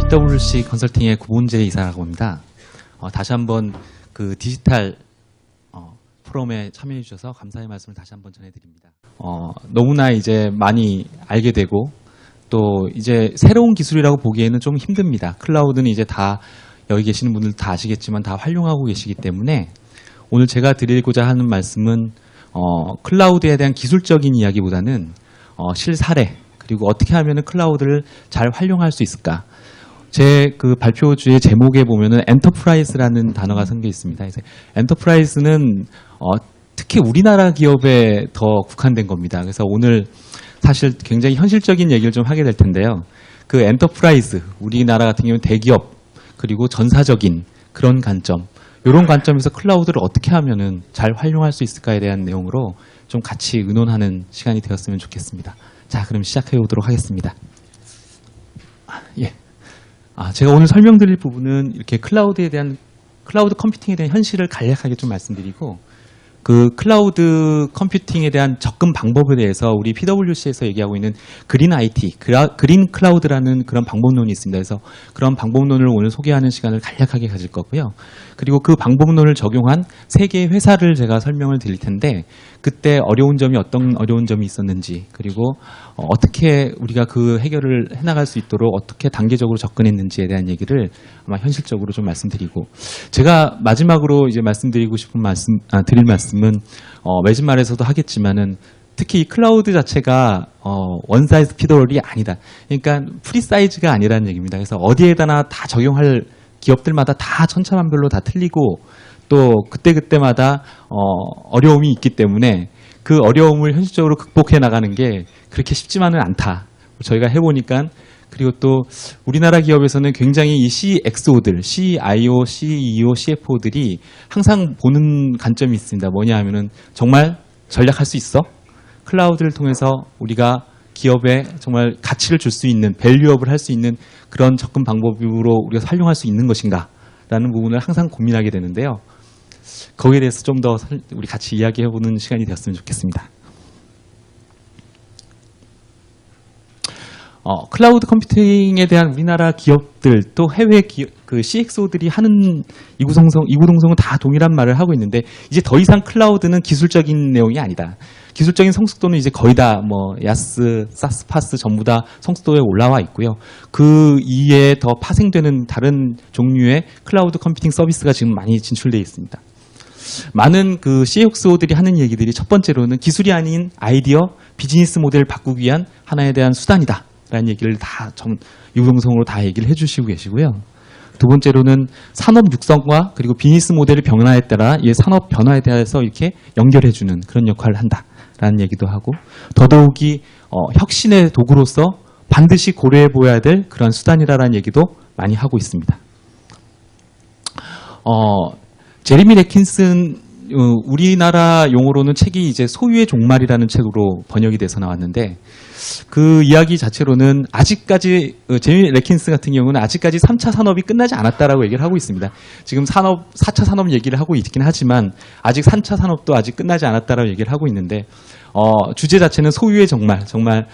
PwC 컨설팅의 고본재 이사라고 합니다. 다시 한번 그 디지털 포럼에 참여해 주셔서 감사의 말씀을 다시 한번 전해드립니다. 너무나 이제 많이 알게 되고 또 이제 새로운 기술이라고 보기에는 좀 힘듭니다. 클라우드는 이제 다 여기 계시는 분들 다 아시겠지만 다 활용하고 계시기 때문에 오늘 제가 드리고자 하는 말씀은 클라우드에 대한 기술적인 이야기보다는 실사례 그리고 어떻게 하면 클라우드를 잘 활용할 수 있을까. 제 그 발표주의 제목에 보면은 엔터프라이즈라는 단어가 섞여 있습니다. 그래서 엔터프라이즈는 특히 우리나라 기업에 더 국한된 겁니다. 그래서 오늘 사실 굉장히 현실적인 얘기를 좀 하게 될 텐데요. 그 엔터프라이즈, 우리나라 같은 경우는 대기업 그리고 전사적인 그런 관점, 이런 관점에서 클라우드를 어떻게 하면은 잘 활용할 수 있을까에 대한 내용으로 좀 같이 의논하는 시간이 되었으면 좋겠습니다. 자, 그럼 시작해 보도록 하겠습니다. 예. 제가 오늘 설명드릴 부분은 이렇게 클라우드 컴퓨팅에 대한 현실을 간략하게 좀 말씀드리고, 그 클라우드 컴퓨팅에 대한 접근 방법에 대해서 우리 PwC에서 얘기하고 있는 그린 IT, 그린 클라우드라는 그런 방법론이 있습니다. 그래서 그런 방법론을 오늘 소개하는 시간을 간략하게 가질 거고요. 그리고 그 방법론을 적용한 3개의 회사를 제가 설명을 드릴 텐데, 그때 어려운 점이 어떤 어려운 점이 있었는지, 그리고 어떻게 우리가 그 해결을 해나갈 수 있도록 어떻게 단계적으로 접근했는지에 대한 얘기를 아마 현실적으로 좀 말씀드리고, 제가 마지막으로 이제 말씀드리고 싶은 드릴 말씀은 매진 말에서도 하겠지만은 특히 이 클라우드 자체가 원 사이즈 피더롤이 아니다. 그러니까 프리 사이즈가 아니라는 얘기입니다. 그래서 어디에다나 다 적용할 기업들마다 다 천차만별로 다 틀리고 또 그때그때마다 어려움이 있기 때문에 그 어려움을 현실적으로 극복해 나가는 게 그렇게 쉽지만은 않다. 저희가 해보니까. 그리고 또 우리나라 기업에서는 굉장히 이 CXO들, CIO, CEO, CFO들이 항상 보는 관점이 있습니다. 뭐냐 하면은 정말 전략할 수 있어? 클라우드를 통해서 우리가 기업에 정말 가치를 줄 수 있는, 밸류업을 할 수 있는 그런 접근 방법으로 우리가 활용할 수 있는 것인가? 라는 부분을 항상 고민하게 되는데요. 거기에 대해서 좀 더 우리 같이 이야기해보는 시간이 되었으면 좋겠습니다. 클라우드 컴퓨팅에 대한 우리나라 기업들 또 해외 그 CXO들이 하는 이구동성은 다 동일한 말을 하고 있는데, 이제 더 이상 클라우드는 기술적인 내용이 아니다. 기술적인 성숙도는 이제 거의 다 야스, 사스, 파스 전부 다 성숙도에 올라와 있고요. 그 이에 더 파생되는 다른 종류의 클라우드 컴퓨팅 서비스가 지금 많이 진출되어 있습니다. 많은 그 CXO들이 하는 얘기들이 첫 번째로는 기술이 아닌 아이디어, 비즈니스 모델을 바꾸기 위한 하나에 대한 수단이다 라는 얘기를 다 유동성으로 다 얘기를 해주시고 계시고요. 두 번째로는 산업 육성과 그리고 비즈니스 모델의 변화에 따라 이 산업 변화에 대해서 이렇게 연결해주는 그런 역할을 한다라는 얘기도 하고, 더더욱이 혁신의 도구로서 반드시 고려해 보아야 될 그런 수단이라는 얘기도 많이 하고 있습니다. 제리미 레킨슨, 우리나라 용어로는 책이 이제 소유의 종말이라는 책으로 번역이 돼서 나왔는데, 그 이야기 자체로는 아직까지 제리미 레킨슨 같은 경우는 아직까지 3차 산업이 끝나지 않았다라고 얘기를 하고 있습니다. 지금 4차 산업 얘기를 하고 있긴 하지만 아직 3차 산업도 아직 끝나지 않았다라고 얘기를 하고 있는데, 주제 자체는 소유의 종말, 정말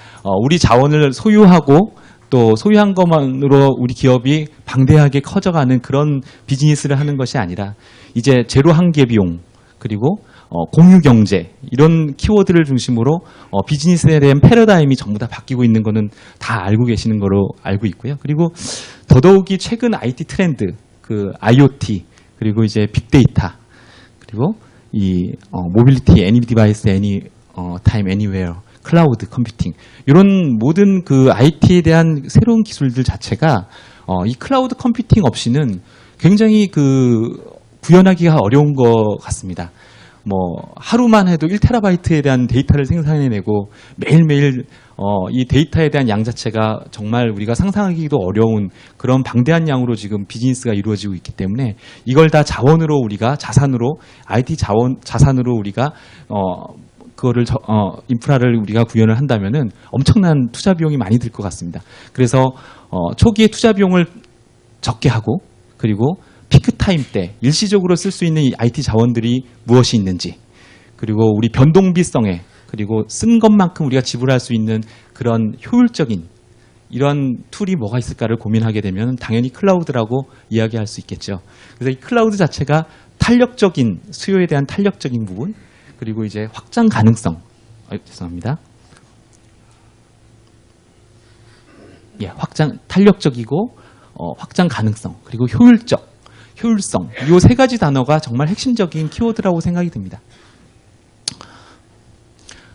우리 자원을 소유하고 또 소유한 것만으로 우리 기업이 방대하게 커져가는 그런 비즈니스를 하는 것이 아니라 이제 제로 한계 비용, 그리고 공유 경제, 이런 키워드를 중심으로 비즈니스에 대한 패러다임이 전부 다 바뀌고 있는 거는 다 알고 계시는 거로 알고 있고요. 그리고 더더욱이 최근 IT 트렌드, 그 IoT, 그리고 이제 빅데이터, 그리고 이 모빌리티, 애니 디바이스, 애니 타임, 애니웨어, 클라우드 컴퓨팅, 이런 모든 그 IT에 대한 새로운 기술들 자체가 이 클라우드 컴퓨팅 없이는 굉장히 구현하기가 어려운 것 같습니다. 하루만 해도 1테라바이트에 대한 데이터를 생산해내고 매일매일 이 데이터에 대한 양 자체가 정말 우리가 상상하기도 어려운 그런 방대한 양으로 지금 비즈니스가 이루어지고 있기 때문에 이걸 다 자원으로 우리가 자산으로 IT 자산으로 우리가 그거를 인프라를 우리가 구현을 한다면은 엄청난 투자 비용이 많이 들 것 같습니다. 그래서 초기에 투자 비용을 적게 하고, 그리고 피크 타임 때 일시적으로 쓸 수 있는 이 IT 자원들이 무엇이 있는지, 그리고 우리 변동비성에, 그리고 쓴 것만큼 우리가 지불할 수 있는 그런 효율적인 이런 툴이 뭐가 있을까를 고민하게 되면 당연히 클라우드라고 이야기할 수 있겠죠. 그래서 이 클라우드 자체가 탄력적인, 수요에 대한 탄력적인 부분, 그리고 이제 확장 가능성, 죄송합니다. 예, 탄력적이고, 확장 가능성, 그리고 효율성, 이 세 가지 단어가 정말 핵심적인 키워드라고 생각이 듭니다.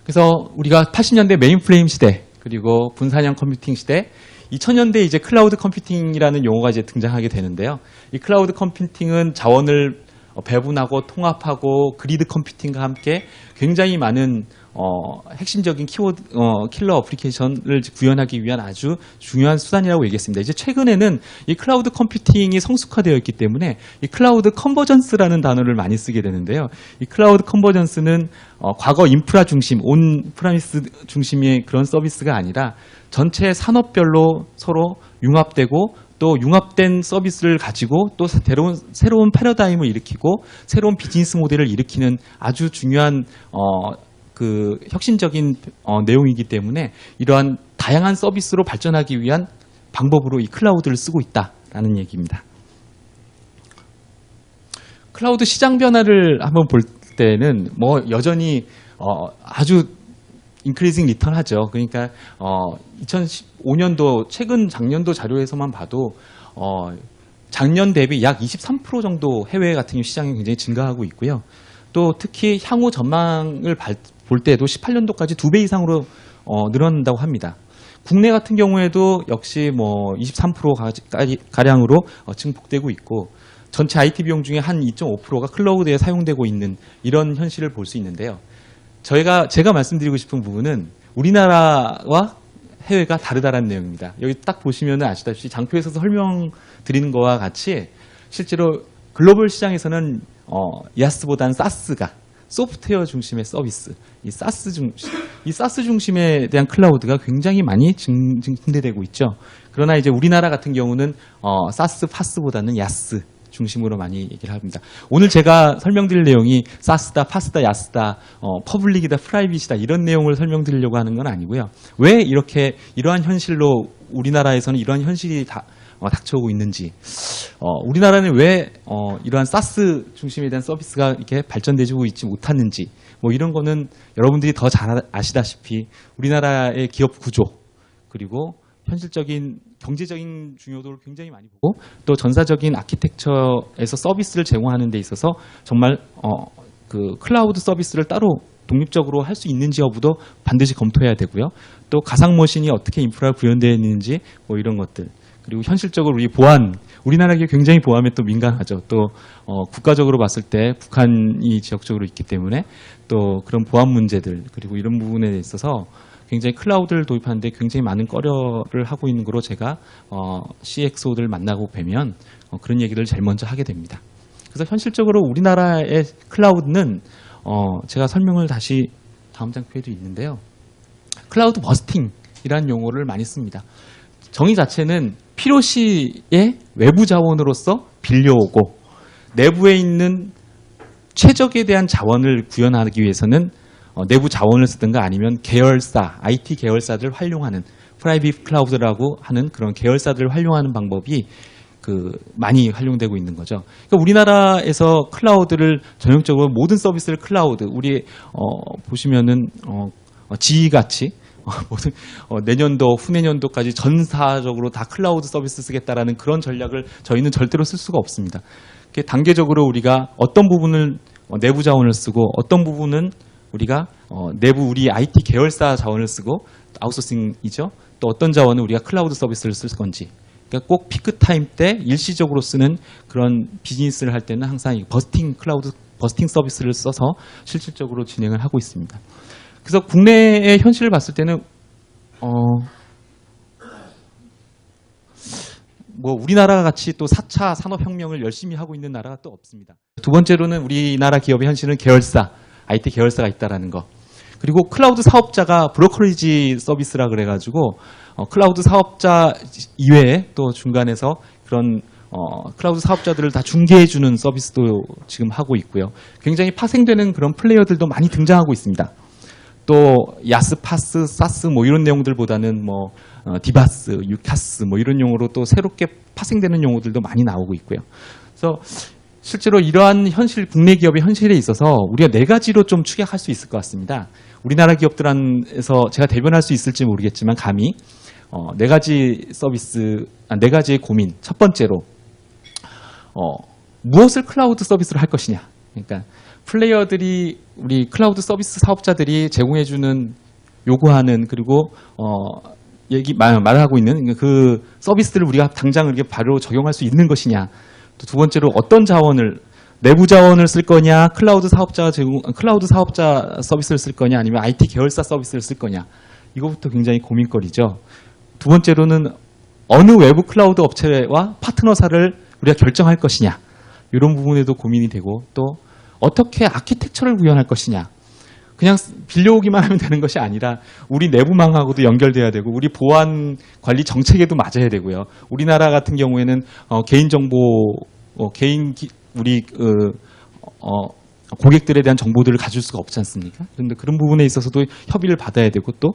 그래서 우리가 80년대 메인프레임 시대, 그리고 분산형 컴퓨팅 시대, 2000년대 이제 클라우드 컴퓨팅이라는 용어가 이제 등장하게 되는데요. 이 클라우드 컴퓨팅은 자원을 배분하고 통합하고 그리드 컴퓨팅과 함께 굉장히 많은 핵심적인 킬러 어플리케이션을 구현하기 위한 아주 중요한 수단이라고 얘기했습니다. 이제 최근에는 이 클라우드 컴퓨팅이 성숙화되어 있기 때문에 이 클라우드 컨버전스라는 단어를 많이 쓰게 되는데요. 이 클라우드 컨버전스는 과거 인프라 중심, 온 프라미스 중심의 그런 서비스가 아니라 전체 산업별로 서로 융합되고 또 융합된 서비스를 가지고 또 새로운 패러다임을 일으키고 새로운 비즈니스 모델을 일으키는 아주 중요한 그 혁신적인 내용이기 때문에 이러한 다양한 서비스로 발전하기 위한 방법으로 이 클라우드를 쓰고 있다라는 얘기입니다. 클라우드 시장 변화를 한번 볼 때는 뭐 여전히 아주 인크리징 리턴하죠. 그러니까 2015년도 최근 작년도 자료에서만 봐도 작년 대비 약 23% 정도 해외 같은 경우 시장이 굉장히 증가하고 있고요. 또 특히 향후 전망을 볼 때도 18년도까지 2배 이상으로 늘어난다고 합니다. 국내 같은 경우에도 역시 뭐 23%가량으로 증폭되고 있고 전체 IT 비용 중에 한 2.5%가 클라우드에 사용되고 있는 이런 현실을 볼 수 있는데요. 제가 말씀드리고 싶은 부분은 우리나라와 해외가 다르다는 내용입니다. 여기 딱 보시면 아시다시피 장표에서 설명드리는 것과 같이 실제로 글로벌 시장에서는 야스보다는 사스가 소프트웨어 중심의 서비스, 이 사스 중심에 대한 클라우드가 굉장히 많이 증대되고 있죠. 그러나 이제 우리나라 같은 경우는 사스, 파스보다는 야스 중심으로 많이 얘기를 합니다. 오늘 제가 설명드릴 내용이 사스다, 파스다, 야스다, 퍼블릭이다, 프라이빗이다 이런 내용을 설명드리려고 하는 건 아니고요. 왜 이러한 현실로 우리나라에서는 이러한 현실이 닥쳐오고 있는지, 우리나라는 왜 이러한 사스 중심에 대한 서비스가 이렇게 발전되고 있지 못하는지, 뭐 이런 거는 여러분들이 더 잘 아시다시피 우리나라의 기업 구조 그리고 현실적인 경제적인 중요도를 굉장히 많이 보고 또 전사적인 아키텍처에서 서비스를 제공하는 데 있어서 정말 그 클라우드 서비스를 따로 독립적으로 할 수 있는지 여부도 반드시 검토해야 되고요. 또 가상 머신이 어떻게 인프라가 구현되어 있는지 뭐 이런 것들, 그리고 현실적으로 우리나라가 굉장히 보안에 또 민감하죠. 또 국가적으로 봤을 때 북한이 지역적으로 있기 때문에 또 그런 보안 문제들 그리고 이런 부분에 있어서 굉장히 클라우드를 도입하는데 굉장히 많은 꺼려를 하고 있는 거로 제가 CXO들 만나고 뵈면 그런 얘기를 제일 먼저 하게 됩니다. 그래서 현실적으로 우리나라의 클라우드는 제가 설명을 다시 다음 장표에도 있는데요. 클라우드 버스팅이라는 용어를 많이 씁니다. 정의 자체는 필요시에 외부 자원으로서 빌려오고 내부에 있는 최적에 대한 자원을 구현하기 위해서는 내부 자원을 쓰든가 아니면 계열사, IT 계열사들을 활용하는 프라이빗 클라우드라고 하는 그런 계열사들을 활용하는 방법이 많이 활용되고 있는 거죠. 그러니까 우리나라에서 클라우드를 전형적으로 모든 서비스를 클라우드, 우리 보시면은 지휘같이 모든 내년도, 후내년도까지 전사적으로 다 클라우드 서비스 쓰겠다라는 그런 전략을 저희는 절대로 쓸 수가 없습니다. 단계적으로 우리가 어떤 부분을 내부 자원을 쓰고 어떤 부분은 우리가 내부 우리 IT 계열사 자원을 쓰고 아웃소싱이죠. 또 어떤 자원은 우리가 클라우드 서비스를 쓸 건지. 그러니까 꼭 피크 타임 때 일시적으로 쓰는 그런 비즈니스를 할 때는 항상 클라우드 버스팅 서비스를 써서 실질적으로 진행을 하고 있습니다. 그래서 국내의 현실을 봤을 때는 뭐 우리나라 같이 또 4차 산업혁명을 열심히 하고 있는 나라가 또 없습니다. 두 번째로는 우리나라 기업의 현실은 계열사, IT 계열사가 있다라는 거. 그리고 클라우드 사업자가 브로커리지 서비스라 그래가지고 클라우드 사업자 이외에 또 중간에서 그런 클라우드 사업자들을 다 중개해주는 서비스도 지금 하고 있고요. 굉장히 파생되는 그런 플레이어들도 많이 등장하고 있습니다. 또 야스, 파스, 사스 뭐 이런 내용들보다는 뭐 디바스, 유카스 뭐 이런 용어로 또 새롭게 파생되는 용어들도 많이 나오고 있고요. 그래서 실제로 이러한 현실, 국내 기업의 현실에 있어서 우리가 네 가지로 좀 축약할 수 있을 것 같습니다. 우리나라 기업들 안에서 제가 대변할 수 있을지 모르겠지만 감히 네 가지 서비스, 네 가지의 고민. 첫 번째로 무엇을 클라우드 서비스로 할 것이냐. 그러니까 플레이어들이 우리 클라우드 서비스 사업자들이 제공해주는 요구하는 그리고 말하고 있는 그 서비스들을 우리가 당장 이렇게 바로 적용할 수 있는 것이냐. 또 두 번째로 어떤 자원을 내부 자원을 쓸 거냐, 클라우드 사업자 서비스를 쓸 거냐, 아니면 IT 계열사 서비스를 쓸 거냐. 이거부터 굉장히 고민거리죠. 두 번째로는 어느 외부 클라우드 업체와 파트너사를 우리가 결정할 것이냐. 이런 부분에도 고민이 되고 또 어떻게 아키텍처를 구현할 것이냐. 그냥 빌려오기만 하면 되는 것이 아니라 우리 내부망하고도 연결돼야 되고 우리 보안 관리 정책에도 맞아야 되고요. 우리나라 같은 경우에는 개인정보, 우리 고객들에 대한 정보들을 가질 수가 없지 않습니까? 그런데 그런 부분에 있어서도 협의를 받아야 되고 또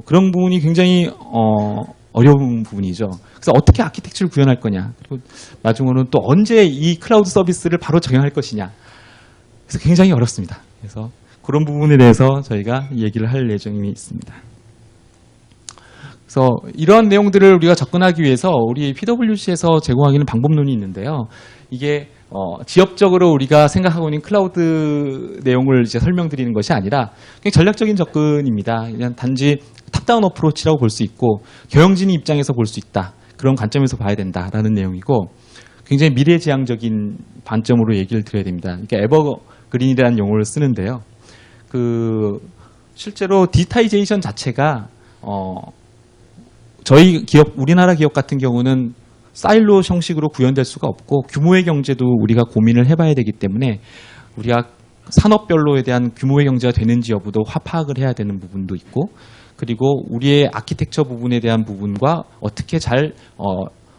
그런 부분이 굉장히 어려운 부분이죠. 그래서 어떻게 아키텍처를 구현할 거냐. 그리고 마지막으로는 또 언제 이 클라우드 서비스를 바로 적용할 것이냐. 그래서 굉장히 어렵습니다. 그래서 그런 부분에 대해서 저희가 얘기를 할 예정이 있습니다. 그래서 이러한 내용들을 우리가 접근하기 위해서 우리 PwC에서 제공하기는 방법론이 있는데요. 이게 지역적으로 우리가 생각하고 있는 클라우드 내용을 이제 설명드리는 것이 아니라 그냥 전략적인 접근입니다. 그냥 단지 탑다운 어프로치라고 볼 수 있고 경영진 입장에서 볼 수 있다. 그런 관점에서 봐야 된다라는 내용이고 굉장히 미래지향적인 관점으로 얘기를 드려야 됩니다. 그러니까 에버그린이라는 용어를 쓰는데요. 실제로 디지타이제이션 자체가 저희 기업, 우리나라 기업 같은 경우는 사일로 형식으로 구현될 수가 없고 규모의 경제도 우리가 고민을 해봐야 되기 때문에 우리가 산업별로에 대한 규모의 경제가 되는지 여부도 파악을 해야 되는 부분도 있고 그리고 우리의 아키텍처 부분에 대한 부분과 어떻게 잘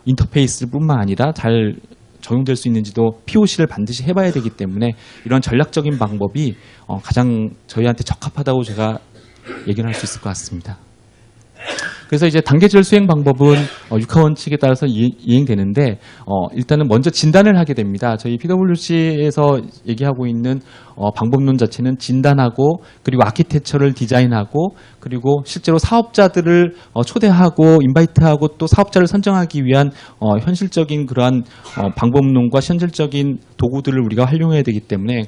인터페이스뿐만 아니라 잘 적용될 수 있는지도 POC를 반드시 해봐야 되기 때문에 이런 전략적인 방법이 가장 저희한테 적합하다고 제가 얘기를 할 수 있을 것 같습니다. 그래서 이제 단계별 수행 방법은 육하원칙에 따라서 이행되는데 일단은 먼저 진단을 하게 됩니다. 저희 PwC에서 얘기하고 있는 방법론 자체는 진단하고 그리고 아키텍처를 디자인하고 그리고 실제로 사업자들을 초대하고 인바이트하고 또 사업자를 선정하기 위한 현실적인 그러한 방법론과 현실적인 도구들을 우리가 활용해야 되기 때문에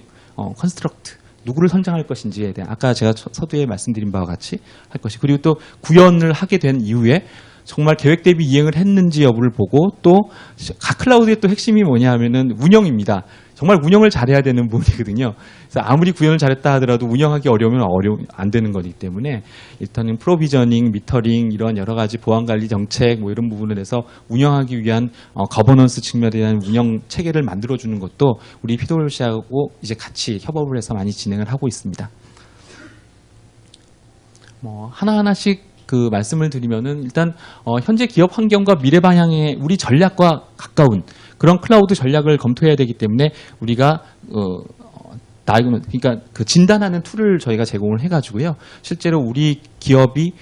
컨스트럭트 누구를 선정할 것인지에 대한 아까 제가 서두에 말씀드린 바와 같이 할 것이 그리고 또 구현을 하게 된 이후에 정말 계획 대비 이행을 했는지 여부를 보고 또 각 클라우드의 또 핵심이 뭐냐 하면은 운영입니다. 정말 운영을 잘해야 되는 부분이거든요. 그래서 아무리 구현을 잘했다 하더라도 운영하기 어려우면 안 되는 거기 때문에 일단은 프로비저닝, 미터링 이런 여러 가지 보안 관리 정책 뭐 이런 부분에 대해서 운영하기 위한 거버넌스 측면에 대한 운영 체계를 만들어 주는 것도 우리 PwC하고 이제 같이 협업을 해서 많이 진행을 하고 있습니다. 하나하나씩 말씀을 드리면은 일단 현재 기업 환경과 미래 방향의 우리 전략과 가까운 그런 클라우드 전략을 검토해야 되기 때문에 우리가 그러니까 진단하는 툴을 저희가 제공을 해가지고요. 실제로 우리 기업이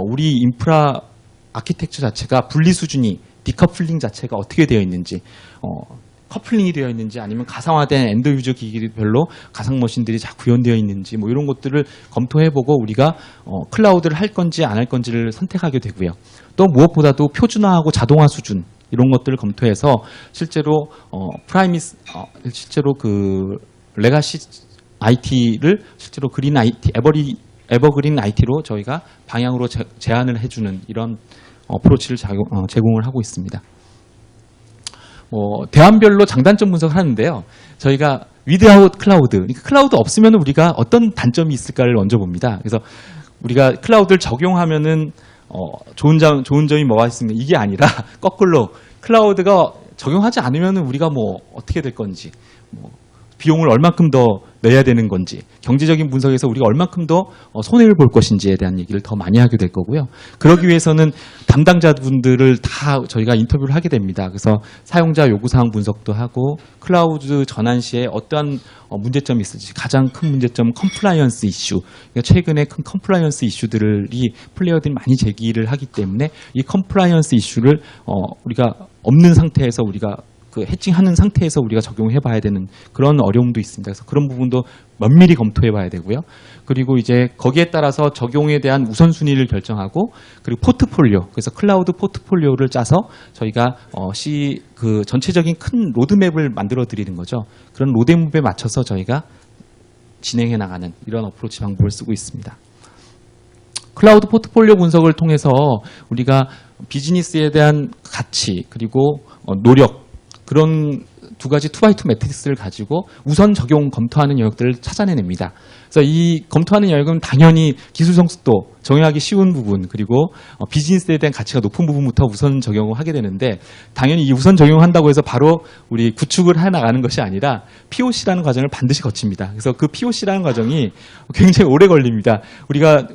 우리 인프라 아키텍처 자체가 분리 수준이 디커플링 자체가 어떻게 되어 있는지. 커플링이 되어 있는지 아니면 가상화된 엔드 유저 기기별로 가상 머신들이 잘 구현되어 있는지 뭐 이런 것들을 검토해보고 우리가 클라우드를 할 건지 안 할 건지를 선택하게 되고요. 또 무엇보다도 표준화하고 자동화 수준 이런 것들을 검토해서 실제로 실제로 레가시 IT를 실제로 그린 IT 에버그린 IT로 저희가 방향으로 제안을 해주는 이런 어프로치를 제공을 하고 있습니다. 대안별로 장단점 분석을 하는데요. 저희가 위드아웃 클라우드, 그러니까 클라우드 없으면 우리가 어떤 단점이 있을까를 먼저 봅니다. 그래서 우리가 클라우드를 적용하면은 좋은 점이 뭐가 있으면 이게 아니라 거꾸로 클라우드가 적용하지 않으면 우리가 뭐 어떻게 될 건지, 비용을 얼만큼 더 내야 되는 건지, 경제적인 분석에서 우리가 얼만큼 더 손해를 볼 것인지에 대한 얘기를 더 많이 하게 될 거고요. 그러기 위해서는 담당자분들을 다 저희가 인터뷰를 하게 됩니다. 그래서 사용자 요구사항 분석도 하고 클라우드 전환 시에 어떠한 문제점이 있을지, 가장 큰 문제점 컴플라이언스 이슈, 그러니까 최근에 큰 컴플라이언스 이슈들이 플레이어들이 많이 제기를 하기 때문에 이 컴플라이언스 이슈를 우리가 없는 상태에서 우리가 그 해칭하는 상태에서 우리가 적용해 봐야 되는 그런 어려움도 있습니다. 그래서 그런 부분도 면밀히 검토해 봐야 되고요. 그리고 이제 거기에 따라서 적용에 대한 우선순위를 결정하고, 그리고 포트폴리오, 그래서 클라우드 포트폴리오를 짜서 저희가 그 전체적인 큰 로드맵을 만들어 드리는 거죠. 그런 로드맵에 맞춰서 저희가 진행해 나가는 이런 어프로치 방법을 쓰고 있습니다. 클라우드 포트폴리오 분석을 통해서 우리가 비즈니스에 대한 가치, 그리고 노력, 그런 두 가지 2x2 매트릭스를 가지고 우선 적용 검토하는 영역들을 찾아내냅니다. 그래서 이 검토하는 영역은 당연히 기술 성숙도, 정의하기 쉬운 부분, 그리고 비즈니스에 대한 가치가 높은 부분부터 우선 적용을 하게 되는데, 당연히 이 우선 적용한다고 해서 바로 우리 구축을 해 나가는 것이 아니라 POC라는 과정을 반드시 거칩니다. 그래서 그 POC라는 과정이 굉장히 오래 걸립니다. 우리가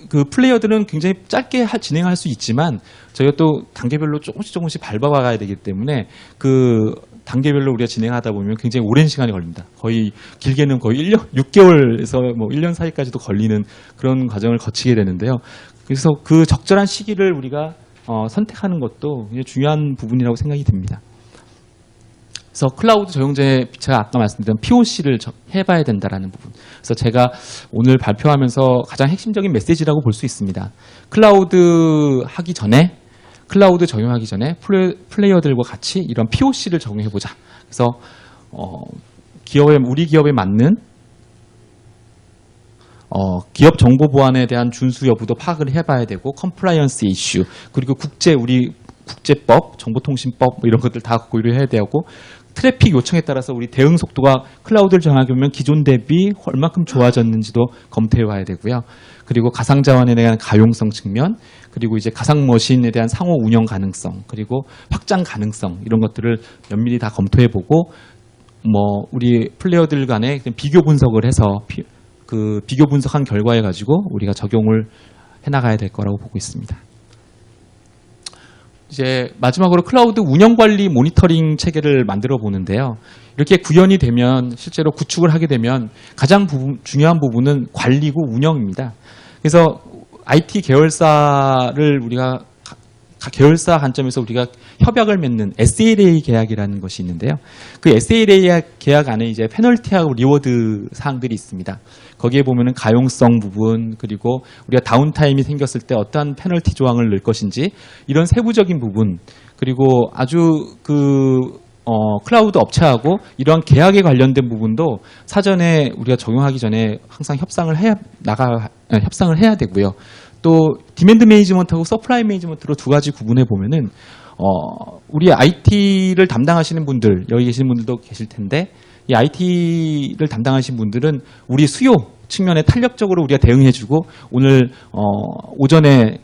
그 플레이어들은 굉장히 짧게 진행할 수 있지만 저희가 또 단계별로 조금씩 밟아가야 되기 때문에 그 단계별로 우리가 진행하다 보면 굉장히 오랜 시간이 걸립니다. 거의 길게는 거의 1년, 6개월에서 뭐 1년 사이까지도 걸리는 그런 과정을 거치게 되는데요. 그래서 그 적절한 시기를 우리가 선택하는 것도 굉장히 중요한 부분이라고 생각이 듭니다. 그래서 클라우드 적용제, 제가 아까 말씀드린 POC를 해봐야 된다라는 부분. 그래서 제가 오늘 발표하면서 가장 핵심적인 메시지라고 볼 수 있습니다. 클라우드 하기 전에, 클라우드 적용하기 전에 플레이어들과 같이 이런 POC를 적용해보자. 그래서 우리 기업에 맞는 기업 정보 보안에 대한 준수 여부도 파악을 해봐야 되고, 컴플라이언스 이슈, 그리고 우리 국제법, 정보통신법 이런 것들 다 고려해야 되고, 트래픽 요청에 따라서 우리 대응 속도가 클라우드를 정하게 보면 기존 대비 얼마큼 좋아졌는지도 검토해 봐야 되고요. 그리고 가상 자원에 대한 가용성 측면, 그리고 이제 가상 머신에 대한 상호 운영 가능성, 그리고 확장 가능성, 이런 것들을 면밀히 다 검토해 보고, 우리 플레이어들 간에 비교 분석을 해서 그 비교 분석한 결과에 가지고 우리가 적용을 해 나가야 될 거라고 보고 있습니다. 이제 마지막으로 클라우드 운영관리 모니터링 체계를 만들어 보는데요. 이렇게 구현이 되면, 실제로 구축을 하게 되면 가장 중요한 부분은 관리고 운영입니다. 그래서 IT 계열사를 우리가 계열사 관점에서 우리가 협약을 맺는 SLA 계약이라는 것이 있는데요. 그 SLA 계약 안에 이제 페널티하고 리워드 사항들이 있습니다. 거기에 보면은 가용성 부분, 그리고 우리가 다운타임이 생겼을 때 어떠한 페널티 조항을 넣을 것인지, 이런 세부적인 부분, 그리고 아주 클라우드 업체하고 이러한 계약에 관련된 부분도 사전에 우리가 적용하기 전에 항상 협상을 해야 되고요. 또 디맨드 매니지먼트하고 서플라이 매니지먼트로 두 가지 구분해 보면은 우리 IT를 담당하시는 분들, 여기 계시는 분들도 계실 텐데, 이 IT를 담당하신 분들은 우리 수요 측면에 탄력적으로 우리가 대응해주고, 오늘 오전에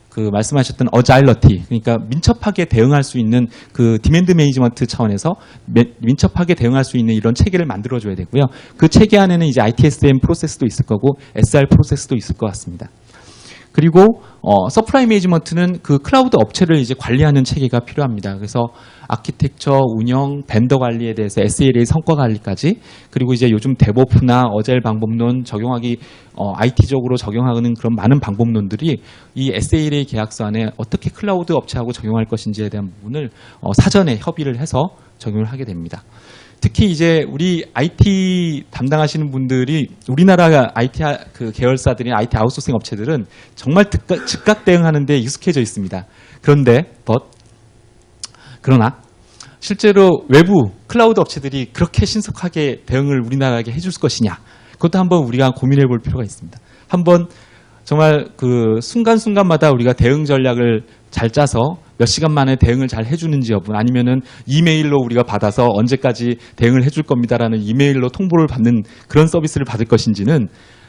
그 말씀하셨던 어자일러티, 그러니까 민첩하게 대응할 수 있는 그 디맨드 매니지먼트 차원에서 민첩하게 대응할 수 있는 이런 체계를 만들어줘야 되고요. 그 체계 안에는 이제 ITSM 프로세스도 있을 거고 SR 프로세스도 있을 것 같습니다. 그리고 서플라이 매니지먼트는 그 클라우드 업체를 이제 관리하는 체계가 필요합니다. 그래서 아키텍처, 운영, 벤더 관리에 대해서 SLA 성과 관리까지, 그리고 이제 요즘 데보프나 어자일 방법론 적용하기 IT적으로 적용하는 그런 많은 방법론들이 이 SLA 계약서 안에 어떻게 클라우드 업체하고 적용할 것인지에 대한 부분을 사전에 협의를 해서 적용을 하게 됩니다. 특히 이제 우리 IT 담당하시는 분들이, 우리나라 IT 그 계열사들이 IT 아웃소싱 업체들은 정말 즉각 대응하는 데 익숙해져 있습니다. 그러나 실제로 외부 클라우드 업체들이 그렇게 신속하게 대응을 우리나라에게 해줄 것이냐, 그것도 한번 우리가 고민해 볼 필요가 있습니다. 한번 정말 그 순간순간마다 우리가 대응 전략을 잘 짜서 몇 시간 만에 대응을 잘 해주는지 여부, 아니면은 이메일로 우리가 받아서 언제까지 대응을 해줄 겁니다라는 이메일로 통보를 받는 그런 서비스를 받을 것인지는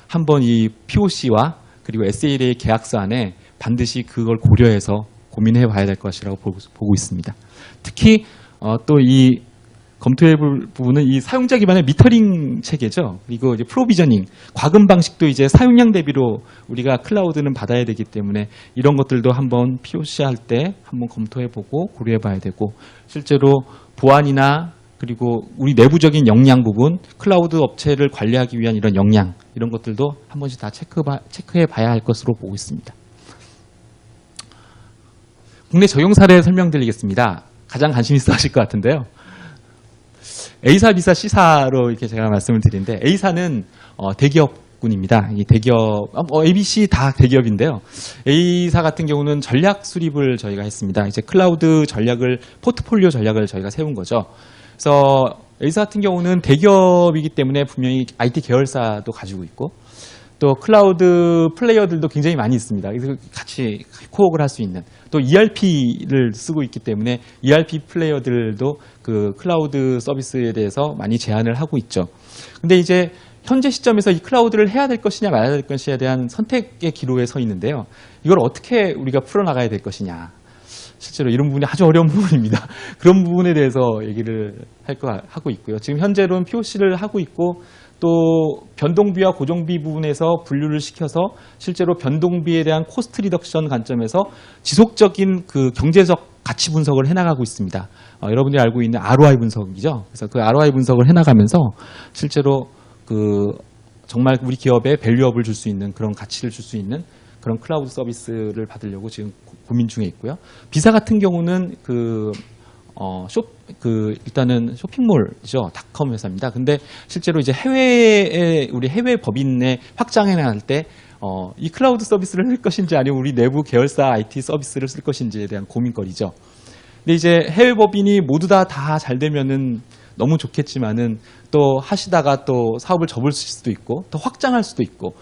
한번 이 POC와 그리고 SLA 계약서 안에 반드시 그걸 고려해서 고민해 봐야 될 것이라고 보고 있습니다. 특히 또 이 검토해 볼 부분은 이 사용자 기반의 미터링 체계죠. 그리고 이제 프로비저닝, 과금 방식도 이제 사용량 대비로 우리가 클라우드는 받아야 되기 때문에 이런 것들도 한번 POC 할 때 한번 검토해 보고 고려해 봐야 되고, 실제로 보안이나 그리고 우리 내부적인 역량 부분, 클라우드 업체를 관리하기 위한 이런 역량, 이런 것들도 한 번씩 다 체크해 봐야 할 것으로 보고 있습니다. 국내 적용 사례 설명드리겠습니다. 가장 관심 있어 하실 것 같은데요. A사, B사, C사로 이렇게 제가 말씀을 드리는데, A사는 대기업군입니다. 이 대기업, ABC 다 대기업인데요. A사 같은 경우는 전략 수립을 저희가 했습니다. 이제 클라우드 전략을, 포트폴리오 전략을 저희가 세운 거죠. 그래서 A사 같은 경우는 대기업이기 때문에 분명히 IT 계열사도 가지고 있고, 또 클라우드 플레이어들도 굉장히 많이 있습니다. 그래서 같이 코업을 할 수 있는, 또 ERP를 쓰고 있기 때문에 ERP 플레이어들도 그 클라우드 서비스에 대해서 많이 제안을 하고 있죠. 근데 이제 현재 시점에서 이 클라우드를 해야 될 것이냐 말아야 될 것이냐에 대한 선택의 기로에 서 있는데요. 이걸 어떻게 우리가 풀어나가야 될 것이냐. 실제로 이런 부분이 아주 어려운 부분입니다. 그런 부분에 대해서 얘기를 하고 있고요. 지금 현재로는 POC를 하고 있고, 또 변동비와 고정비 부분에서 분류를 시켜서 실제로 변동비에 대한 코스트 리덕션 관점에서 지속적인 그 경제적 가치 분석을 해나가고 있습니다. 여러분들이 알고 있는 ROI 분석이죠. 그래서 그 ROI 분석을 해나가면서 실제로 그 정말 우리 기업에 밸류업을 줄 수 있는, 그런 가치를 줄 수 있는 그런 클라우드 서비스를 받으려고 지금 고민 중에 있고요. B사 같은 경우는 일단은 쇼핑몰이죠. 닷컴 회사입니다. 근데 실제로 이제 우리 해외 법인에 확장해 나갈 때, 이 클라우드 서비스를 쓸 것인지 아니면 우리 내부 계열사 IT 서비스를 쓸 것인지에 대한 고민거리죠. 근데 이제 해외 법인이 모두 다 잘 되면은 너무 좋겠지만은, 또 하시다가 또 사업을 접을 수도 있고, 또 확장할 수도 있고,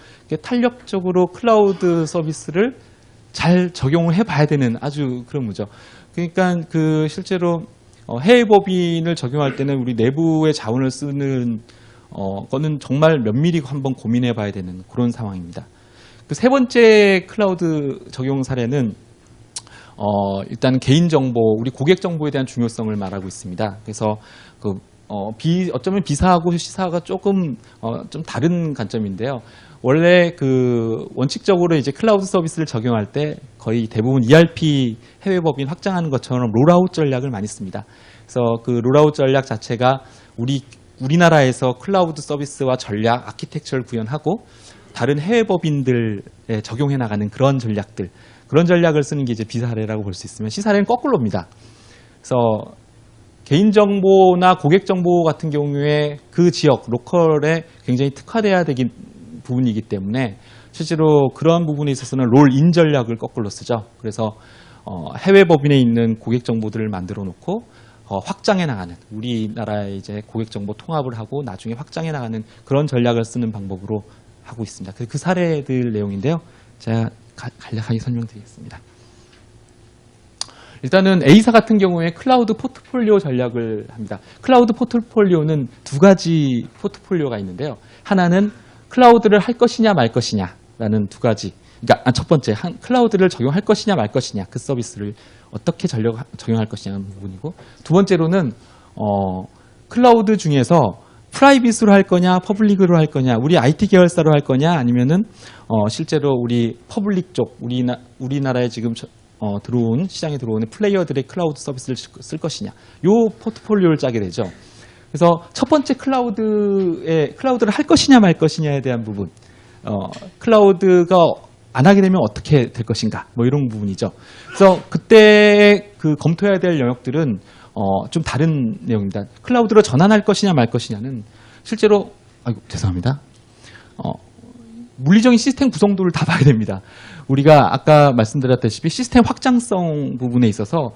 탄력적으로 클라우드 서비스를 잘 적용을 해봐야 되는 아주 그런 거죠. 그러니까 그 실제로 해외 법인을 적용할 때는 우리 내부의 자원을 쓰는 거는 정말 면밀히 한번 고민해 봐야 되는 그런 상황입니다. 그 세 번째 클라우드 적용 사례는 일단 개인정보, 우리 고객 정보에 대한 중요성을 말하고 있습니다. 그래서 어쩌면 B사하고 C사가 조금 좀 다른 관점인데요. 원래 그 원칙적으로 이제 클라우드 서비스를 적용할 때 거의 대부분 ERP 해외 법인 확장하는 것처럼 롤아웃 전략을 많이 씁니다. 그래서 그 롤아웃 전략 자체가 우리나라에서 클라우드 서비스와 전략, 아키텍처를 구현하고 다른 해외 법인들에 적용해 나가는 그런 전략을 쓰는 게 이제 B 사례라고 볼 수 있으면, C 사례는 거꾸로입니다. 그래서 개인정보나 고객정보 같은 경우에 그 지역, 로컬에 굉장히 특화돼야 되긴 부분이기 때문에 실제로 그런 부분에 있어서는 롤인 전략을 거꾸로 쓰죠. 그래서 해외 법인에 있는 고객 정보들을 만들어 놓고 확장해 나가는, 우리나라의 이제 고객 정보 통합을 하고 나중에 확장해 나가는 그런 전략을 쓰는 방법으로 하고 있습니다. 그 사례들 내용인데요. 제가 간략하게 설명드리겠습니다. 일단은 A사 같은 경우에 클라우드 포트폴리오 전략을 합니다. 클라우드 포트폴리오는 두 가지 포트폴리오가 있는데요. 하나는 클라우드를 할 것이냐 말 것이냐라는 두 가지. 그러니까 첫 번째, 클라우드를 적용할 것이냐 말 것이냐, 그 서비스를 어떻게 적용할 것이냐는 부분이고, 두 번째로는 클라우드 중에서 프라이빗으로 할 거냐, 퍼블릭으로 할 거냐, 우리 IT 계열사로 할 거냐, 아니면은 실제로 우리 퍼블릭 쪽, 우리나라에 지금 시장에 들어오는 플레이어들의 클라우드 서비스를 쓸 것이냐, 요 포트폴리오를 짜게 되죠. 그래서 첫 번째 클라우드를 할 것이냐 말 것이냐에 대한 부분, 클라우드가 안 하게 되면 어떻게 될 것인가, 뭐 이런 부분이죠. 그래서 그때 그 검토해야 될 영역들은 좀 다른 내용입니다. 클라우드로 전환할 것이냐 말 것이냐는 실제로, 죄송합니다. 물리적인 시스템 구성도를 다 봐야 됩니다. 우리가 아까 말씀드렸다시피 시스템 확장성 부분에 있어서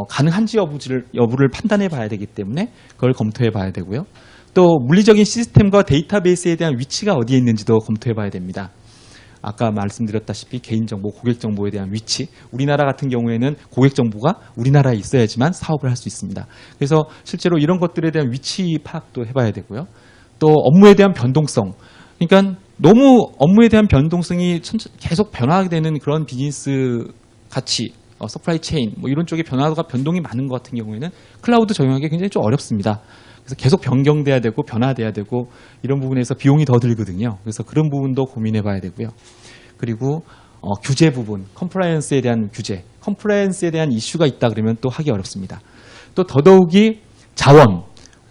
가능한지 여부를 판단해 봐야 되기 때문에 그걸 검토해 봐야 되고요. 또 물리적인 시스템과 데이터베이스에 대한 위치가 어디에 있는지도 검토해 봐야 됩니다. 아까 말씀드렸다시피 개인정보, 고객정보에 대한 위치, 우리나라 같은 경우에는 고객정보가 우리나라에 있어야지만 사업을 할 수 있습니다. 그래서 실제로 이런 것들에 대한 위치 파악도 해봐야 되고요. 또 업무에 대한 변동성, 그러니까 너무 업무에 대한 변동성이 계속 변화하게 되는 그런 비즈니스 가치, 서플라이 체인, 뭐 이런 쪽에 변동이 많은 것 같은 경우에는 클라우드 적용하기 굉장히 좀 어렵습니다. 그래서 계속 변경돼야 되고 변화돼야 되고 이런 부분에서 비용이 더 들거든요. 그래서 그런 부분도 고민해 봐야 되고요. 그리고 규제 부분, 컴플라이언스에 대한 규제, 컴플라이언스에 대한 이슈가 있다 그러면 또 하기 어렵습니다. 또 더더욱이 자원,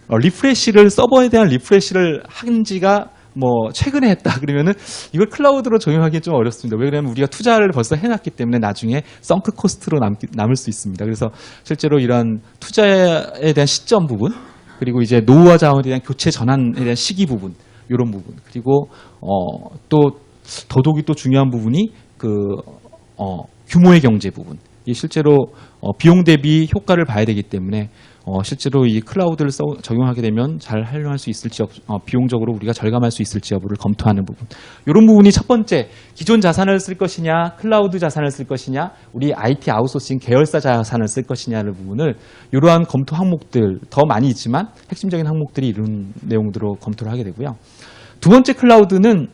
리프레시를 서버에 대한 리프레시를 한 지가 뭐 최근에 했다 그러면은 이걸 클라우드로 적용하기 좀 어렵습니다. 왜 그러냐면 우리가 투자를 벌써 해놨기 때문에 나중에 썬크 코스트로 남을 수 있습니다. 그래서 실제로 이런 투자에 대한 시점 부분, 그리고 이제 노후화 자원에 대한 교체 전환에 대한 시기 부분, 이런 부분, 그리고 또 더더욱이 또 중요한 부분이 규모의 경제 부분. 이 실제로 비용 대비 효과를 봐야 되기 때문에 실제로 이 클라우드를 적용하게 되면 잘 활용할 수 있을지 비용적으로 우리가 절감할 수 있을지 여부를 검토하는 부분. 이런 부분이 첫 번째, 기존 자산을 쓸 것이냐, 클라우드 자산을 쓸 것이냐, 우리 IT 아웃소싱 계열사 자산을 쓸 것이냐는 부분을 이러한 검토 항목들 더 많이 있지만 핵심적인 항목들이 이런 내용들로 검토를 하게 되고요. 두 번째 클라우드는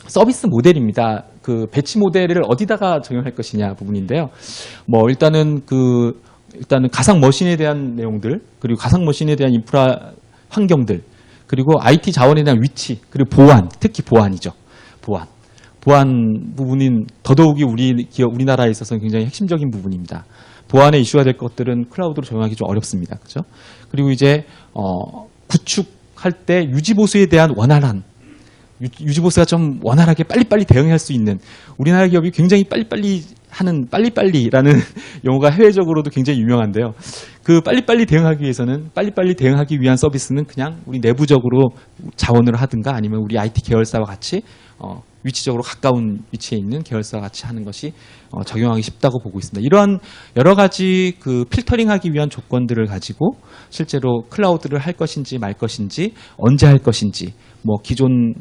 서비스 모델입니다. 그 배치 모델을 어디다가 적용할 것이냐 부분인데요. 뭐 일단은 가상 머신에 대한 내용들, 그리고 가상 머신에 대한 인프라 환경들, 그리고 IT 자원에 대한 위치, 그리고 보안, 특히 보안이죠. 보안 부분인 더더욱이 우리나라에 있어서는 굉장히 핵심적인 부분입니다. 보안에 이슈가 될 것들은 클라우드로 적용하기 좀 어렵습니다. 그죠? 그리고 이제 구축할 때 유지보수에 대한 원활한 유지보수가 좀 원활하게 빨리빨리 대응할 수 있는, 우리나라 기업이 굉장히 빨리빨리 하는 빨리빨리라는 용어가 해외적으로도 굉장히 유명한데요. 그 빨리빨리 대응하기 위해서는 빨리빨리 대응하기 위한 서비스는 그냥 우리 내부적으로 자원을 하든가 아니면 우리 IT 계열사와 같이 위치적으로 가까운 위치에 있는 계열사와 같이 하는 것이 적용하기 쉽다고 보고 있습니다. 이러한 여러 가지 그 필터링하기 위한 조건들을 가지고 실제로 클라우드를 할 것인지 말 것인지, 언제 할 것인지, 뭐 기존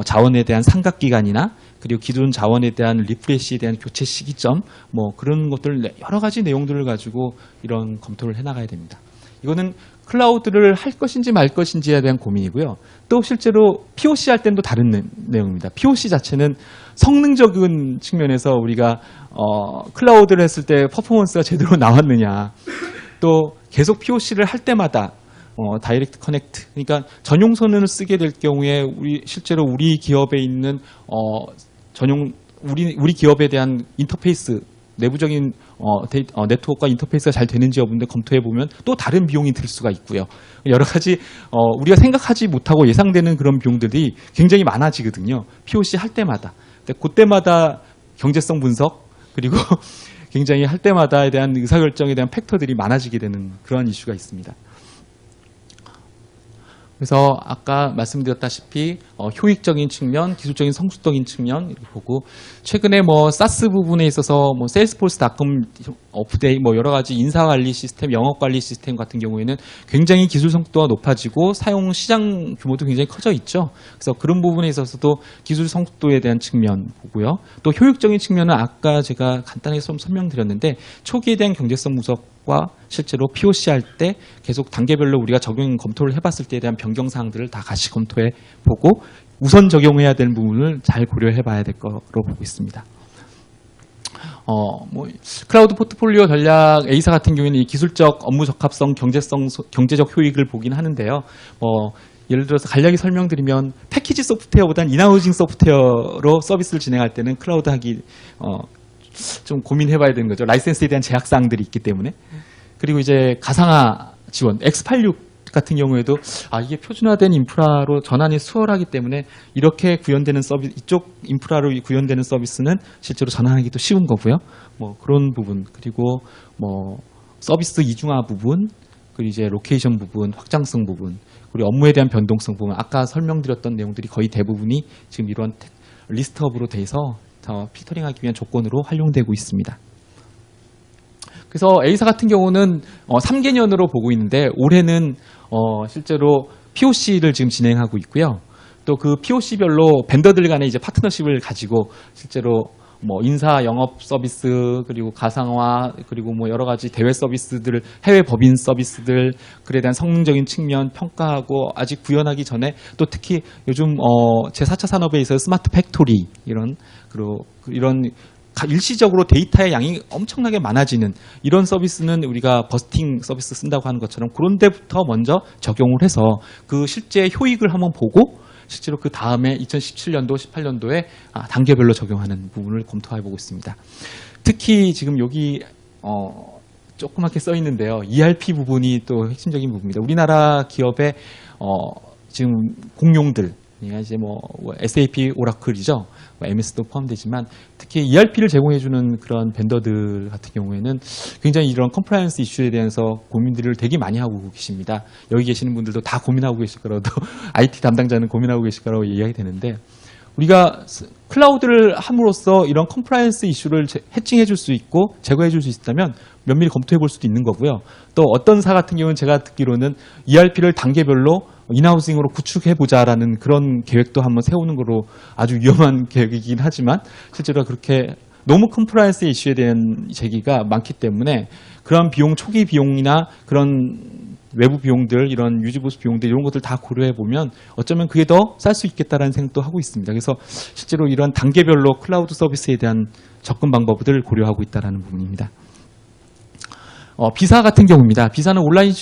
자원에 대한 상각기간이나 그리고 기존 자원에 대한 리프레시에 대한 교체 시기점, 뭐 그런 것들 여러 가지 내용들을 가지고 이런 검토를 해나가야 됩니다. 이거는 클라우드를 할 것인지 말 것인지에 대한 고민이고요. 또 실제로 POC 할 때는 또 다른 내용입니다. POC 자체는 성능적인 측면에서 우리가 클라우드를 했을 때 퍼포먼스가 제대로 나왔느냐, 또 계속 POC를 할 때마다 다이렉트 커넥트, 그러니까 전용 선언을 쓰게 될 경우에 실제로 우리 기업에 있는 우리 기업에 대한 인터페이스, 내부적인 네트워크와 인터페이스가 잘 되는지 여부인데 검토해 보면 또 다른 비용이 들 수가 있고요. 여러 가지 우리가 생각하지 못하고 예상되는 그런 비용들이 굉장히 많아지거든요. POC 할 때마다. 그때마다 경제성 분석, 그리고 굉장히 할 때마다에 대한 의사결정에 대한 팩터들이 많아지게 되는 그런 이슈가 있습니다. 그래서 아까 말씀드렸다시피 효익적인 측면, 기술적인 성숙적인 측면 이렇게 보고, 최근에 뭐 사스 부분에 있어서 뭐 세일스포스닷컴 업데이트, 뭐 여러 가지 인사 관리 시스템, 영업 관리 시스템 같은 경우에는 굉장히 기술 성숙도가 높아지고 사용 시장 규모도 굉장히 커져 있죠. 그래서 그런 부분에 있어서도 기술 성숙도에 대한 측면 보고요. 또 효율적인 측면은 아까 제가 간단하게 좀 설명드렸는데, 초기에 대한 경제성 분석과 실제로 POC 할 때 계속 단계별로 우리가 적용 검토를 해봤을 때에 대한 변경 사항들을 다 같이 검토해 보고 우선 적용해야 되는 부분을 잘 고려해 봐야 될 거로 보고 있습니다. 뭐 클라우드 포트폴리오 전략 A사 같은 경우에는 이 기술적 업무 적합성, 경제적 효익을 보긴 하는데요. 예를 들어서 간략히 설명드리면 패키지 소프트웨어보다는 인하우징 소프트웨어로 서비스를 진행할 때는 클라우드 하기 좀 고민해 봐야 되는 거죠. 라이센스에 대한 제약사항들이 있기 때문에. 그리고 이제 가상화 지원, X86 같은 경우에도 이게 표준화된 인프라로 전환이 수월하기 때문에 이렇게 구현되는 서비스, 이쪽 인프라로 구현되는 서비스는 실제로 전환하기도 쉬운 거고요. 뭐 그런 부분, 그리고 뭐 서비스 이중화 부분, 그리고 이제 로케이션 부분, 확장성 부분, 그리고 업무에 대한 변동성 부분, 아까 설명드렸던 내용들이 거의 대부분이 지금 이런 리스트업으로 돼서 필터링하기 위한 조건으로 활용되고 있습니다. 그래서 A사 같은 경우는 3개년으로 보고 있는데, 올해는 실제로 POC를 지금 진행하고 있고요. 또 그 POC별로 벤더들 간의 이제 파트너십을 가지고 실제로 뭐 인사 영업 서비스, 그리고 가상화, 그리고 뭐 여러 가지 대외 서비스들, 해외 법인 서비스들, 그에 대한 성능적인 측면 평가하고, 아직 구현하기 전에 또 특히 요즘 제4차 산업에 있어서 스마트 팩토리 이런 일시적으로 데이터의 양이 엄청나게 많아지는 이런 서비스는 우리가 버스팅 서비스 쓴다고 하는 것처럼 그런 데부터 먼저 적용을 해서 그 실제 효익을 한번 보고 실제로 그 다음에 2017년도, 18년도에 단계별로 적용하는 부분을 검토해 보고 있습니다. 특히 지금 여기 조그맣게 써 있는데요. ERP 부분이 또 핵심적인 부분입니다. 우리나라 기업의 지금 공용들, 이제 뭐 SAP, 오라클이죠. MS도 포함되지만 특히 ERP를 제공해주는 그런 벤더들 같은 경우에는 굉장히 이런 컴플라이언스 이슈에 대해서 고민들을 되게 많이 하고 계십니다. 여기 계시는 분들도 다 고민하고 계실 거라도 IT 담당자는 고민하고 계실 거라고 이야기 되는데 우리가 클라우드를 함으로써 이런 컴플라이언스 이슈를 해칭해 줄 수 있고 제거해 줄 수 있다면 면밀히 검토해 볼 수도 있는 거고요. 또 어떤 사 같은 경우는 제가 듣기로는 ERP를 단계별로 인하우싱으로 구축해보자라는 그런 계획도 한번 세우는 거로 아주 위험한 계획이긴 하지만 실제로 그렇게 너무 컴플라이언스 이슈에 대한 제기가 많기 때문에 그런 비용, 초기 비용이나 그런 외부 비용들, 이런 유지보수 비용들 이런 것들 다 고려해 보면 어쩌면 그게 더 쌀 수 있겠다라는 생각도 하고 있습니다. 그래서 실제로 이런 단계별로 클라우드 서비스에 대한 접근 방법들을 고려하고 있다는 부분입니다. 비사 같은 경우입니다. 비사는 온라인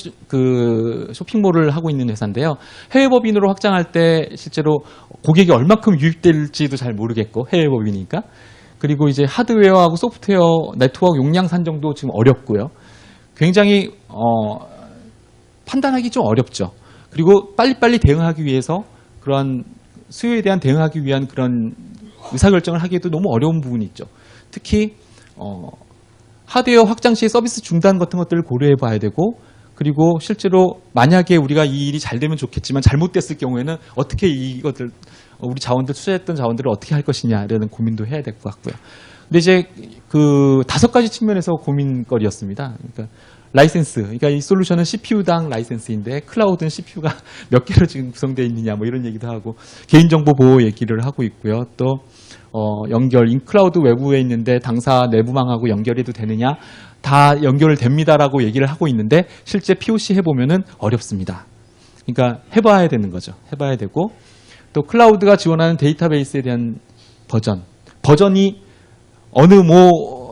쇼핑몰을 하고 있는 회사인데요. 해외 법인으로 확장할 때 실제로 고객이 얼마큼 유입될지도 잘 모르겠고 해외 법인이니까 그리고 이제 하드웨어하고 소프트웨어 네트워크 용량 산정도 지금 어렵고요. 굉장히 판단하기 좀 어렵죠. 그리고 빨리빨리 대응하기 위해서 그런 수요에 대한 대응하기 위한 그런 의사결정을 하기에도 너무 어려운 부분이 있죠. 특히 하드웨어 확장 시 서비스 중단 같은 것들을 고려해 봐야 되고 그리고 실제로 만약에 우리가 이 일이 잘 되면 좋겠지만 잘못됐을 경우에는 어떻게 이것들 우리 자원들 투자했던 자원들을 어떻게 할 것이냐라는 고민도 해야 될 것 같고요. 근데 이제 그 5가지 측면에서 고민거리였습니다. 그러니까 라이센스, 그러니까 이 솔루션은 CPU당 라이센스인데 클라우드는 CPU가 몇 개로 지금 구성되어 있느냐 뭐 이런 얘기도 하고 개인정보 보호 얘기를 하고 있고요. 또 연결, 인클라우드 외부에 있는데 당사 내부망하고 연결해도 되느냐 다 연결됩니다라고 얘기를 하고 있는데 실제 POC 해보면은 어렵습니다. 그러니까 해봐야 되는 거죠. 해봐야 되고 또 클라우드가 지원하는 데이터베이스에 대한 버전이 어느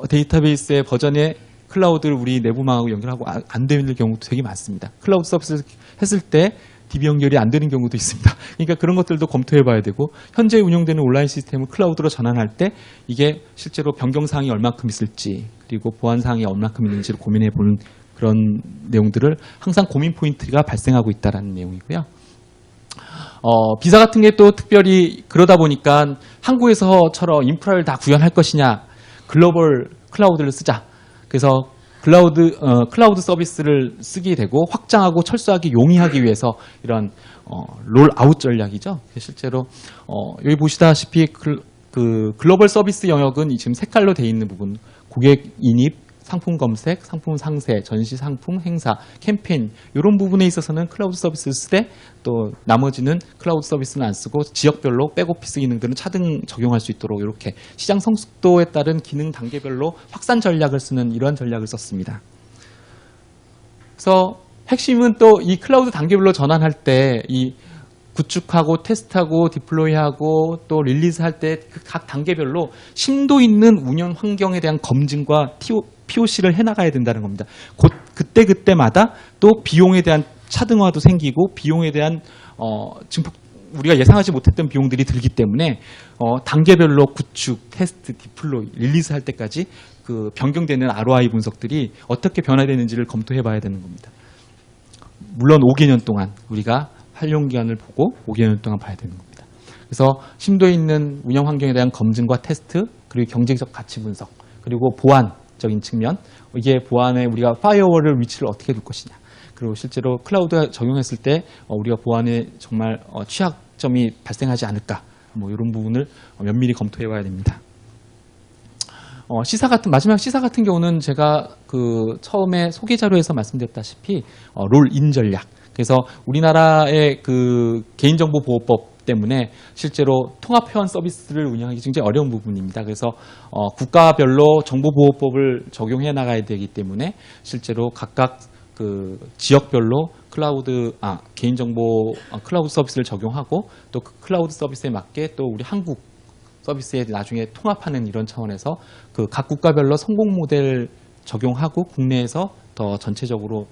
데이터베이스의 버전에 클라우드를 우리 내부망하고 연결하고 안 되는 경우도 되게 많습니다. 클라우드 서비스 했을 때 DB 연결이 안 되는 경우도 있습니다. 그러니까 그런 것들도 검토해 봐야 되고 현재 운영되는 온라인 시스템을 클라우드로 전환할 때 이게 실제로 변경사항이 얼마큼 있을지 그리고 보안사항이 얼마큼 있는지를 고민해 보는 그런 내용들을 항상 고민 포인트가 발생하고 있다는 내용이고요. 비사 같은 게 또 특별히 그러다 보니까 한국에서처럼 인프라를 다 구현할 것이냐 글로벌 클라우드를 쓰자. 그래서 클라우드 서비스를 쓰게 되고 확장하고 철수하기 용이하기 위해서 이런 롤아웃 전략이죠. 실제로 여기 보시다시피 글로벌 서비스 영역은 지금 색깔로 되어 있는 부분 고객 인입, 상품 검색, 상품 상세, 전시 상품, 행사, 캠페인 이런 부분에 있어서는 클라우드 서비스를 쓰되 또 나머지는 클라우드 서비스는 안 쓰고 지역별로 백오피스 기능들은 차등 적용할 수 있도록 이렇게 시장 성숙도에 따른 기능 단계별로 확산 전략을 쓰는 이러한 전략을 썼습니다. 그래서 핵심은 또 이 클라우드 단계별로 전환할 때 이 구축하고 테스트하고 디플로이하고 또 릴리즈할 때 각 단계별로 심도 있는 운영 환경에 대한 검증과 POC를 해나가야 된다는 겁니다. 그때마다 또 비용에 대한 차등화도 생기고 비용에 대한 증폭 우리가 예상하지 못했던 비용들이 들기 때문에 단계별로 구축, 테스트, 디플로이, 릴리즈할 때까지 그 변경되는 ROI 분석들이 어떻게 변화되는지를 검토해 봐야 되는 겁니다. 물론 5개년 동안 우리가 활용 기간을 보고 5개년 동안 봐야 되는 겁니다. 그래서 심도 있는 운영 환경에 대한 검증과 테스트, 그리고 경제적 가치 분석, 그리고 보안적인 측면, 이게 보안에 우리가 파이어월을 위치를 어떻게 둘 것이냐, 그리고 실제로 클라우드 적용했을 때 우리가 보안에 정말 취약점이 발생하지 않을까, 뭐 이런 부분을 면밀히 검토해 봐야 됩니다. 마지막 시사 같은 경우는 제가 처음에 소개 자료에서 말씀드렸다시피 롤인 전략. 그래서 우리나라의 개인정보보호법 때문에 실제로 통합회원 서비스를 운영하기 굉장히 어려운 부분입니다. 그래서 국가별로 정보보호법을 적용해 나가야 되기 때문에 실제로 각각 지역별로 개인정보 클라우드 서비스를 적용하고 또 그 클라우드 서비스에 맞게 또 우리 한국 서비스에 나중에 통합하는 이런 차원에서 그 각 국가별로 성공 모델 적용하고 국내에서 더 전체적으로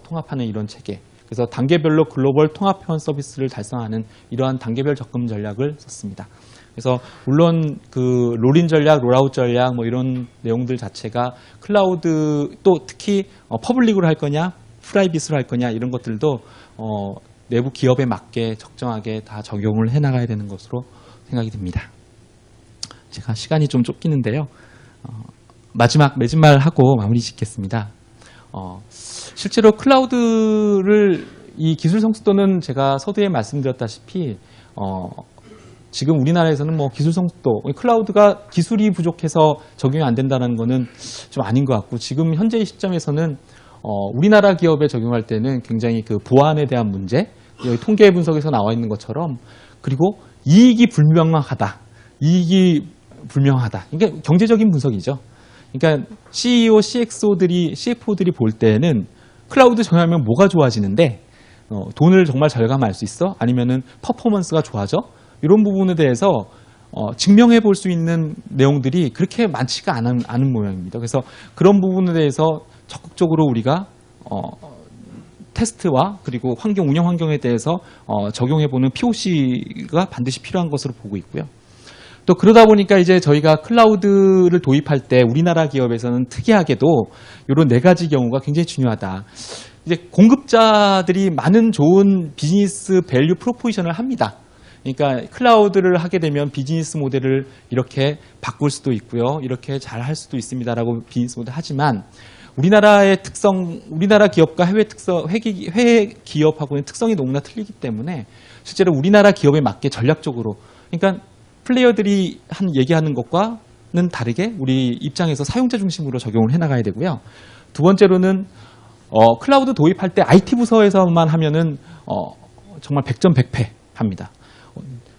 통합하는 이런 체계. 그래서 단계별로 글로벌 통합 회원 서비스를 달성하는 이러한 단계별 접근 전략을 썼습니다. 그래서 물론 그 롤인 전략, 롤아웃 전략 뭐 이런 내용들 자체가 클라우드 또 특히 퍼블릭으로 할 거냐, 프라이빗으로 할 거냐 이런 것들도 내부 기업에 맞게 적정하게 다 적용을 해나가야 되는 것으로 생각이 듭니다. 제가 시간이 좀 쫓기는데요. 매진말 하고 마무리 짓겠습니다. 실제로 클라우드를 이 기술 성숙도는 제가 서두에 말씀드렸다시피 지금 우리나라에서는 뭐 기술 성숙도, 클라우드가 기술이 부족해서 적용이 안 된다는 거는 좀 아닌 것 같고 지금 현재의 시점에서는 우리나라 기업에 적용할 때는 굉장히 그 보안에 대한 문제, 여기 통계 분석에서 나와 있는 것처럼 그리고 이익이 불명확하다. 이게 경제적인 분석이죠. 그러니까 CEO, CFO들이 볼 때는 클라우드 적용하면 뭐가 좋아지는데 돈을 정말 절감할 수 있어? 아니면은 퍼포먼스가 좋아져? 이런 부분에 대해서 증명해 볼 수 있는 내용들이 그렇게 많지가 않은 모양입니다. 그래서 그런 부분에 대해서 적극적으로 우리가 테스트와 그리고 운영 환경에 대해서 적용해 보는 POC가 반드시 필요한 것으로 보고 있고요. 또 그러다 보니까 이제 저희가 클라우드를 도입할 때 우리나라 기업에서는 특이하게도 이런 네 가지 경우가 굉장히 중요하다. 이제 공급자들이 많은 좋은 비즈니스 밸류 프로포지션을 합니다. 그러니까 클라우드를 하게 되면 비즈니스 모델을 이렇게 바꿀 수도 있고요. 이렇게 잘 할 수도 있습니다라고 비즈니스 모델 하지만 우리나라의 특성, 우리나라 기업과 해외 기업하고는 특성이 너무나 틀리기 때문에 실제로 우리나라 기업에 맞게 전략적으로 그러니까 플레이어들이 얘기하는 것과는 다르게 우리 입장에서 사용자 중심으로 적용을 해나가야 되고요. 두 번째로는 클라우드 도입할 때 IT 부서에서만 하면은 정말 100점 100패 합니다.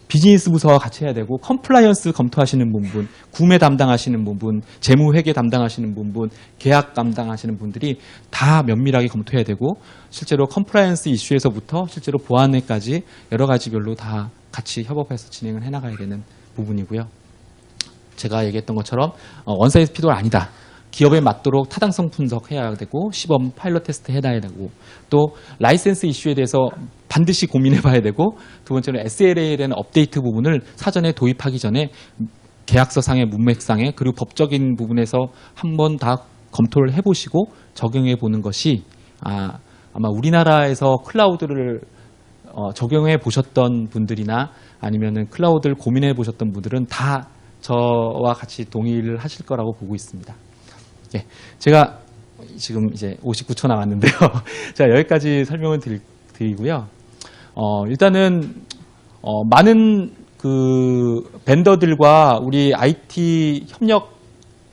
비즈니스 부서와 같이 해야 되고 컴플라이언스 검토하시는 부분, 구매 담당하시는 부분, 재무회계 담당하시는 부분, 계약 담당하시는 분들이 다 면밀하게 검토해야 되고 실제로 컴플라이언스 이슈에서부터 실제로 보안에까지 여러 가지별로 다 같이 협업해서 진행을 해나가야 되는 부분이고요. 제가 얘기했던 것처럼 원사이즈 피드가 아니다. 기업에 맞도록 타당성 분석해야 되고 시범 파일럿 테스트 해놔야 되고 또 라이센스 이슈에 대해서 반드시 고민해봐야 되고 두 번째는 SLA에 대한 업데이트 부분을 사전에 도입하기 전에 계약서상의 문맥상의 그리고 법적인 부분에서 한번 다 검토를 해보시고 적용해 보는 것이 아마 우리나라에서 클라우드를 적용해 보셨던 분들이나 아니면은 클라우드를 고민해 보셨던 분들은 다 저와 같이 동의를 하실 거라고 보고 있습니다. 예, 제가 지금 이제 59초 남았는데요. 자, 여기까지 설명을 드리고요. 일단은 많은 그 벤더들과 우리 IT 협력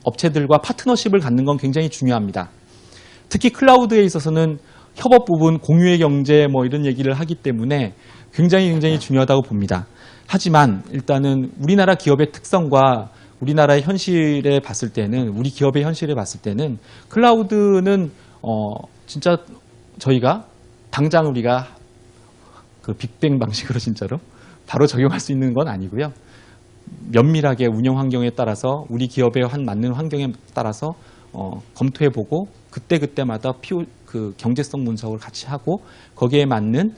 업체들과 파트너십을 갖는 건 굉장히 중요합니다. 특히 클라우드에 있어서는 협업 부분, 공유의 경제 뭐 이런 얘기를 하기 때문에 굉장히 중요하다고 봅니다. 하지만 일단은 우리나라 기업의 특성과 우리나라의 현실에 봤을 때는 우리 기업의 현실에 봤을 때는 클라우드는 진짜 저희가 당장 우리가 그 빅뱅 방식으로 진짜로 바로 적용할 수 있는 건 아니고요. 면밀하게 운영 환경에 따라서 우리 기업에 맞는 환경에 따라서 검토해보고 그때마다 그 경제성 분석을 같이 하고 거기에 맞는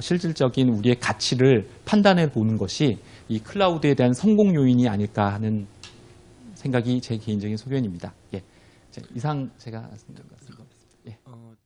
실질적인 우리의 가치를 판단해 보는 것이 이 클라우드에 대한 성공 요인이 아닐까 하는 생각이 제 개인적인 소견입니다. 예. 이상 제가 말씀드린 것 같습니다. 예.